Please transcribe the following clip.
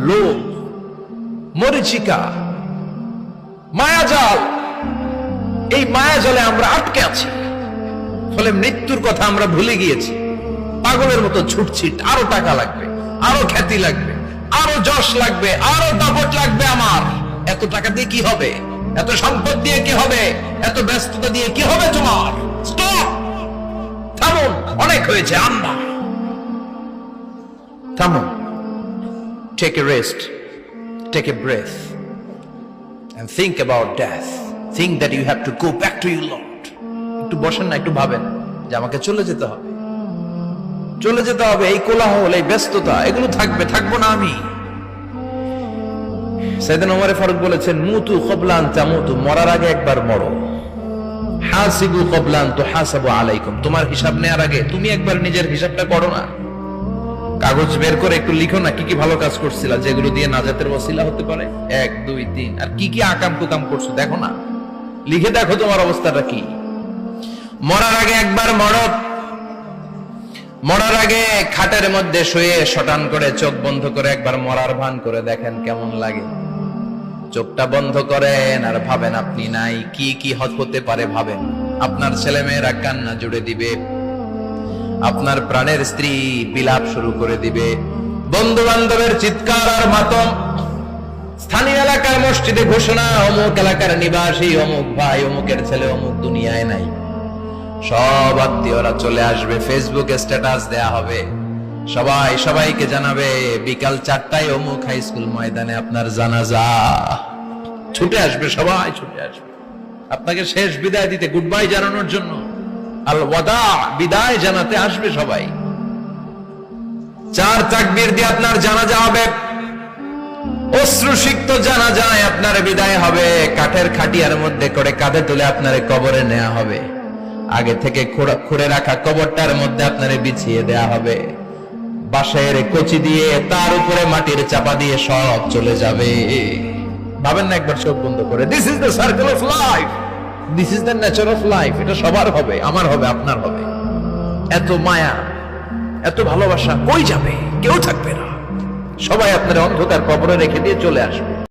লোভ, মরিচিকা, মায়াজাল। এই মায়াজালে আমরা আটকে আছি, ফলে মৃত্যুর কথা আমরা ভুলে গিয়েছি। পাগলের মতো ছুটছি, আরো টাকা লাগবে, আরো খ্যাতি লাগবে, আরো যশ লাগবে, আরো দাপট লাগবে। আমার এত টাকা দিয়ে কি হবে? এত সম্পদ দিয়ে কি হবে? এত ব্যস্ততা দিয়ে কি হবে তোমার? স্টপ, থামুন, অনেক হয়েছে। আম্মা থামুন, take a rest, take a breath and think about death. Think that you have to go back to your Lord. একটু বসেন না, একটু ভাবেন যে আমাকে চলে যেতে হবে, চলে যেতে হবে। এই কোলাহল, এই ব্যস্ততা, এগুলো থাকবে, থাকবো না আমি। সাইয়েদনা ওমর ফারুক বলেছেন, মুতু ক্বাবলা আন তামুতু, মরার আগে একবার মরো। হাসিবু ক্বাবলা আন তুহাসাবু আলাইকুম, তোমার হিসাব নেওয়ার আগে তুমি একবার নিজের হিসাবটা করো না। কাগজ বের করে একটু লিখো না, কি কি ভালো কাজ করছিলা, যেগুলো দিয়ে নাজাতের ওসিলা হতে পারে। 1 2 3, আর কি কি আকাম কুকাম করছো দেখো না, লিখে দেখো তোমার অবস্থাটা কি। মরার আগে একবার মরো। মরার আগে খাটের মধ্যে শুয়ে শটান করে চোখ বন্ধ করে একবার মরার ভান করে দেখেন কেমন লাগে। চোখটা বন্ধ করেন আর ভাবেন আপনি নাই, কি কি হতে পারে ভাবেন। আপনার ছেলে মেয়েরা কান্না জুড়ে দিবে, আপনার প্রাণের স্ত্রী বিলাপ শুরু করে দিবে, বন্ধু বান্ধবের চিৎকার আর মাতম, স্থানীয় এলাকার মসজিদে ঘোষণা, অমুক এলাকার নিবাসী অমুক ভাই, অমুকের ছেলে অমুক দুনিয়ায় নাই। সব আত্মীয়রা চলে আসবে, ফেসবুকে স্ট্যাটাস দেয়া হবে, সবাই সবাইকে জানাবে বিকাল 4টায় অমুক হাই স্কুল ময়দানে আপনার জানাজা। ছুটে আসবে, সবাই ছুটে আসবে আপনাকে শেষ বিদায় দিতে, গুড বাই জানানোর জন্য, আল ওয়াদা, বিদায় জানাতে আসবে সবাই। 4 তাকবীর দিয়ে আপনার জানাজা হবে, অশ্রুসিক্ত জানাজায় আপনার বিদায় হবে। কাঠের খাটিয়ার মধ্যে করে কাঁধে তুলে আপনারে কবরে নেওয়া হবে। আগে থেকে খুঁড়ে রাখা কবরটার মধ্যে আপনারে বিছিয়ে দেয়া হবে। বাঁশের কচি দিয়ে তার উপরে মাটির চাপা দিয়ে সব চলে যাবে। ভাবেন না একবার চোখ বন্ধ করে, this is the circle of life, this is the nature of life. এটা সবার হবে, আমার হবে, আপনার হবে। এত মায়া, এত ভালোবাসা কই যাবে? কেউ থাকবে না, সবাই আপনার অন্ধকার কবরে রেখে দিয়ে চলে আসবে।